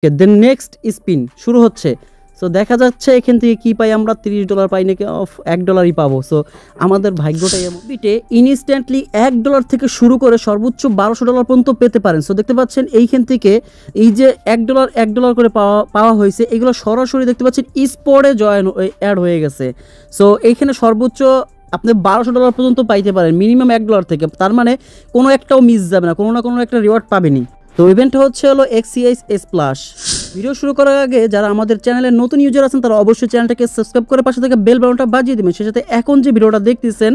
দেন next spin শুরু হচ্ছে। So দেখা যাচ্ছে এখান থেকে কি পাই আমরা, $30 পাই নাকি, অফ $1 পাবো। সো আমাদের ভাগ্যটাই এমন। বিটে ইনস্ট্যান্টলি $1 থেকে শুরু করে সর্বোচ্চ $1200 পর্যন্ত পেতে পারেন। সো দেখতে পাচ্ছেন এইখান থেকে এই যে $1 করে পাওয়া হয়েছে, এগুলো সরাসরি দেখতে পাচ্ছেন স্পটে অ্যাড হয়ে গেছে। সো এইখানে সর্বোচ্চ আপনি $1200 পর্যন্ত পাইতে পারেন মিনিমাম $1 থেকে। তার মানে কোনো একটাও মিস যাবে না, কোনো না কোনো একটা রিওয়ার্ড পাবেনি। তো ইভেন্ট হচ্ছে হলো XCS প্লাস। ভিডিও শুরু করার আগে যারা আমাদের চ্যানেলে নতুন ইউজার আছেন তারা অবশ্যই চ্যানেলটাকে সাবস্ক্রাইব করে পাশে থেকে বেল বাটনটা বাজিয়ে দেবেন। সেই সাথে এখন যে ভিডিওটা দেখতেছেন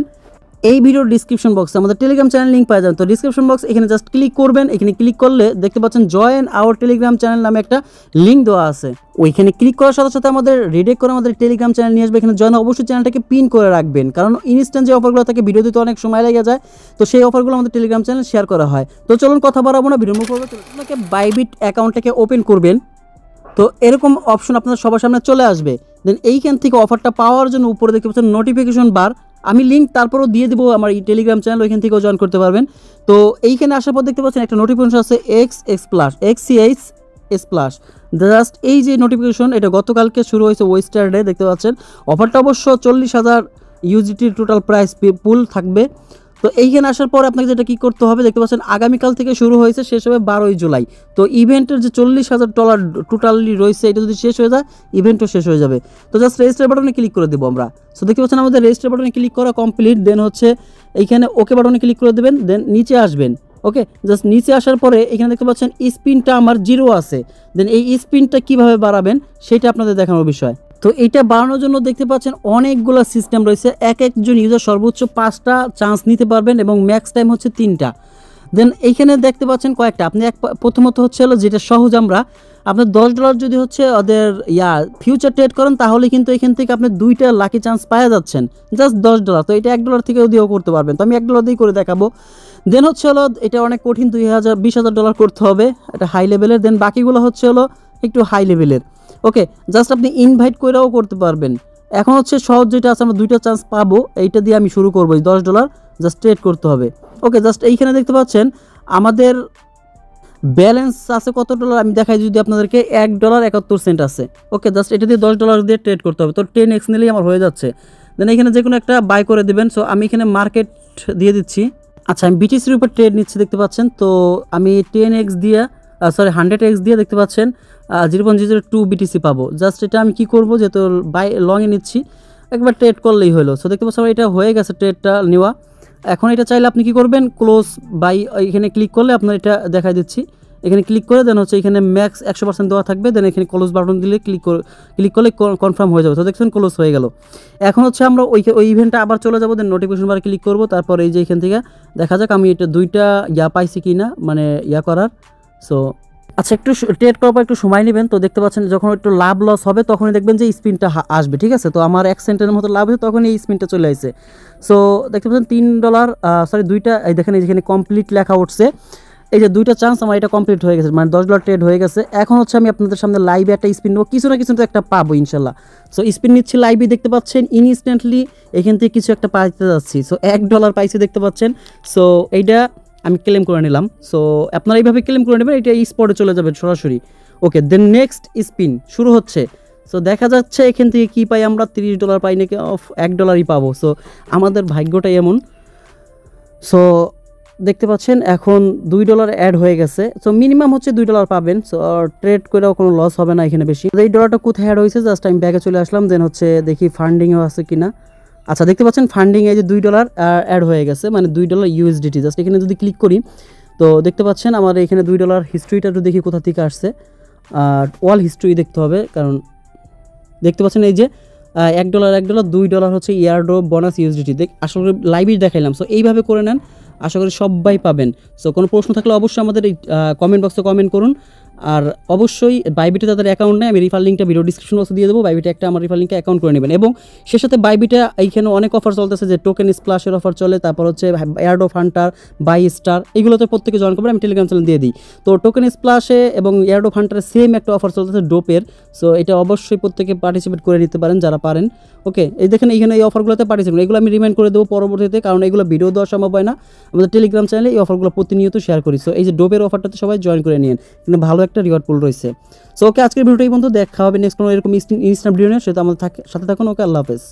এই ভিডিওর ডিসক্রিপশন বক্সে আমাদের টেলিগ্রাম চ্যানেল লিঙ্ক পাওয়া যাবে। তো ডিসক্রিপশন বক্স এখানে জাস্ট ক্লিক করবেন। এখানে ক্লিক করলে দেখতে পাচ্ছেন জয়েন আওয়ার টেলিগ্রাম চ্যানেল নামে একটা লিঙ্ক দেওয়া আছে। ওইখানে ক্লিক করার সাথে সাথে আমাদের রিডাইরেক্ট করে আমাদের টেলিগ্রাম চ্যানেল নিয়ে আসবে। এখানে জয়েন অবশ্যই চ্যানেলটাকে পিন করে রাখবেন, কারণ ইনস্ট্যান্ট যে অফারগুলো থাকে ভিডিও দিতে অনেক সময় লেগে যায়। তো সেই অফারগুলো আমাদের টেলিগ্রাম চ্যানেল শেয়ার করা হয়। তো চলুন কথা বাড়াবো না, ভিডিও মুভ করবো। আপনাকে বাইবিট অ্যাকাউন্টটাকে ওপেন করবেন। তো এরকম অপশন আপনার সবার সামনে চলে আসবে। দেন এইখান থেকে অফারটা পাওয়ার জন্য উপরে দেখতে পাচ্ছেন নোটিফিকেশন বার, আমি লিঙ্ক তারপরও দিয়ে দেবো আমার এই টেলিগ্রাম চ্যানেল, ওইখান থেকেও জয়েন করতে পারবেন। তো এইখানে আসার পর দেখতে পাচ্ছেন একটা নোটিফিকেশন আছে XCS প্লাস। জাস্ট এই যে নোটিফিকেশন, এটা গতকালকে শুরু হয়েছে ওয়েস্টারডে, দেখতে পাচ্ছেন অফারটা অবশ্য 40,000 USDT টোটাল প্রাইস পুল থাকবে। তো এইখানে আসার পর আপনাকে যেটা কী করতে হবে, দেখতে পাচ্ছেন আগামীকাল থেকে শুরু হয়েছে, শেষ হবে 12ই জুলাই। তো ইভেন্টের যে $40,000 টোটালি রয়েছে, এটা যদি শেষ হয়ে যায় ইভেন্টও শেষ হয়ে যাবে। তো জাস্ট রেজিস্টার বাটনে ক্লিক করে দেবো আমরা। সো দেখতে পাচ্ছেন আমাদের রেজিস্টার বাটনে ক্লিক করা কমপ্লিট। দেন হচ্ছে এইখানে ওকে বাটনে ক্লিক করে দেবেন। দেন নিচে আসবেন। ওকে, জাস্ট নিচে আসার পরে এখানে দেখতে পাচ্ছেন স্পিনটা আমার 0 আছে। দেন এই স্পিনটা কীভাবে বাড়াবেন সেটা আপনাদের দেখানোর বিষয়। তো এটা বাড়ানোর জন্য দেখতে পাচ্ছেন অনেকগুলো সিস্টেম রয়েছে। একজন ইউজার সর্বোচ্চ 5টা চান্স নিতে পারবেন এবং ম্যাক্স টাইম হচ্ছে 3টা। দেন এইখানে দেখতে পাচ্ছেন কয়েকটা। আপনি প্রথমত হচ্ছে হলো যেটা সহজ, আপনার $10 যদি হচ্ছে ওদের ফিউচার ট্রেড করেন তাহলে কিন্তু এখান থেকে আপনি 2টা লাকি চান্স পাওয়া যাচ্ছেন, জাস্ট $10। তো এটা $1 থেকেও দিয়েও করতে পারবেন। তো আমি $1 দিয়েই করে দেখাবো। দেন হচ্ছে হলো এটা অনেক কঠিন, $20,000 করতে হবে, এটা হাই লেভেলের। দেন বাকিগুলো হচ্ছে হলো একটু হাই লেভেলের। ওকে, জাস্ট আপনি ইনভাইট করেও করতে পারবেন। এখন হচ্ছে সহজ যেটা আছে, আমরা 2টা চান্স পাবো, এইটা দিয়ে আমি শুরু করবো। $10 জাস্ট ট্রেড করতে হবে। ওকে, জাস্ট এইখানে দেখতে পাচ্ছেন আমাদের ব্যালেন্স আছে কত ডলার আমি দেখাই যদি আপনাদেরকে, $1.71 আছে। ওকে, জাস্ট এটা দিয়ে $10 দিয়ে ট্রেড করতে হবে। তো 10x নিলেই আমার হয়ে যাচ্ছে। দেন এখানে যে কোনো একটা বাই করে দেবেন। সো আমি এখানে মার্কেট দিয়ে দিচ্ছি। আচ্ছা, আমি BTCর উপর ট্রেড নিচ্ছি, দেখতে পাচ্ছেন। তো আমি 10x দিয়ে 100x দিয়ে দেখতে পাচ্ছেন 0.002 BTC পাবো। জাস্ট এটা আমি কি করব, যেহেতু বাই লংয়ে নিচ্ছি, একবার ট্রেড করলেই হলো। সো দেখতে পাচ্ছেন এটা হয়ে গেছে ট্রেডটা নেওয়া। এখন এটা চাইলে আপনি কি করবেন, ক্লোজ বাই এখানে ক্লিক করলে আপনার এটা দেখাই দিচ্ছি। এখানে ক্লিক করে দেন হচ্ছে এখানে ম্যাক্স 100% দেওয়া থাকবে। দেন এখানে ক্লোজ বাটন দিলে ক্লিক করলে কনফার্ম হয়ে যাবে। তো দেখছেন ক্লোজ হয়ে গেল। এখন হচ্ছে আমরা ওই ইভেন্টটা আবার চলে যাবো। দেন নোটিফিকেশন বারে ক্লিক করবো। তারপর এই যে এখান থেকে দেখা যাক আমি এটা 2টা পাইছি কি না, মানে করার। সো আচ্ছা, একটু ট্রেড করার পর একটু সময় নেবেন। তো দেখতে পাচ্ছেন যখন একটু লাভ লস হবে তখনই দেখবেন যে স্পিনটা আসবে, ঠিক আছে। তো আমার 1 সেন্টের মতো লাভ হয়েছে, তখন এই স্পিনটা চলে আসছে। সো দেখতে পাচ্ছেন $3 2টা, এই দেখেন এখানে কমপ্লিট লেখা উঠছে। এই যে 2টা চান্স আমার এটা কমপ্লিট হয়ে গেছে, মানে $10 ট্রেড হয়ে গেছে। এখন হচ্ছে আমি আপনাদের সামনে লাইভে একটা স্পিন নেবো, কিছু না কিছু তো একটা পাবো ইনশাল্লাহ। সো স্পিন নিচ্ছি লাইভে, দেখতে পাচ্ছেন ইনস্ট্যান্টলি এখান থেকে কিছু একটা পাইতে যাচ্ছি। সো $1 পাইছি, দেখতে পাচ্ছেন। সো এইটা আমি ক্লেম করে নিলাম। সো আপনারা এইভাবে ক্লেম করে নেবেন, এটা স্পটে চলে যাবে সরাসরি। ওকে, দেন নেক্সট স্পিন শুরু হচ্ছে। সো দেখা যাচ্ছে এখান থেকে কী পাই আমরা, $30 পাই নাকি, অফ $1 পাবো। সো আমাদের ভাগ্যটাই এমন। সো দেখতে পাচ্ছেন এখন $2 অ্যাড হয়ে গেছে। সো মিনিমাম হচ্ছে $2 পাবেন। সো ট্রেড করেও কোনো লস হবে না এখানে বেশি। এই ডলারটা কোথায় অ্যাড হয়েছে, জাস্ট আমি ব্যাগে চলে আসলাম। দেন হচ্ছে দেখি ফান্ডিংও আছে কিনা। আচ্ছা, দেখতে পাচ্ছেন ফান্ডিংয়ে যে $2 অ্যাড হয়ে গেছে, মানে $2 USDT। জাস্ট এখানে যদি ক্লিক করি তো দেখতে পাচ্ছেন আমার এখানে $2 হিস্ট্রিটা একটু দেখি কোথা থেকে আসছে। আর অল হিস্ট্রি দেখতে হবে, কারণ দেখতে পাচ্ছেন এই যে $1 $2 হচ্ছে ইয়ারড্রপ বোনাস USDT। আসলে লাইভই দেখাইলাম। সো এইভাবে করে নেন, আশা করি সবাই পাবেন। সো কোনো প্রশ্ন থাকলে অবশ্যই আমাদের এই কমেন্ট বক্সে কমেন্ট করুন। আর অবশ্যই বাইবিটে তাদের অ্যাকাউন্ট নেই, আমি রিফার লিঙ্কটা ভিডিও ডিসক্রিপশন বক্সে দিয়ে দেবো। বাইবিটে একটা আমার রিফার লিঙ্কে অ্যাকাউন্ট করে নেবেন। এবং সে সাথে বাইবিটে এইখানে অনেক অফার চলতেছে, যে টোকেন স্প্লাশের অফার চলে, তারপর হচ্ছে এয়ারড্রপ হান্টার, বাই স্টার, এগুলোতে প্রত্যেকে জয়েন করবেন। আমি টেলিগ্রাম চ্যানেল দিয়ে দিই। তো টোকেন স্প্লাশে এবং এয়ারড্রপ হান্টারে সেম একটা অফার চলতেছে ডোপের। সো এটা অবশ্যই প্রত্যেকে পার্টিসিপেট করে নিতে পারেন যারা পারেন। ওকে, এই দেখেন এইখানে এই অফারগুলোতে পার্টিসিপেট, এগুলো আমি রিমাইন্ড করে দেবো পরবর্তীতে, কারণ এগুলো ভিডিও দেওয়া সম্ভব হয় না। আমাদের টেলিগ্রাম চ্যানেলে এই অফারগুলো প্রতিনিয়ত শেয়ার করি। সো এই যে ডোপের অফারটাতে সবাই জয়েন করে নিন, কিন্তু ভালো একটা রিওয়ার্ড পুল রয়েছে। সো ওকে, আজকের ভিডিওটাই বন্ধু, দেখা হবে নেক্সট কোনো এরকম ইনস্ট্যান্ট ভিডিও নিয়ে, সেটা আমাদের সাথে থাকুন। ওকে, আল্লাহ হাফেজ।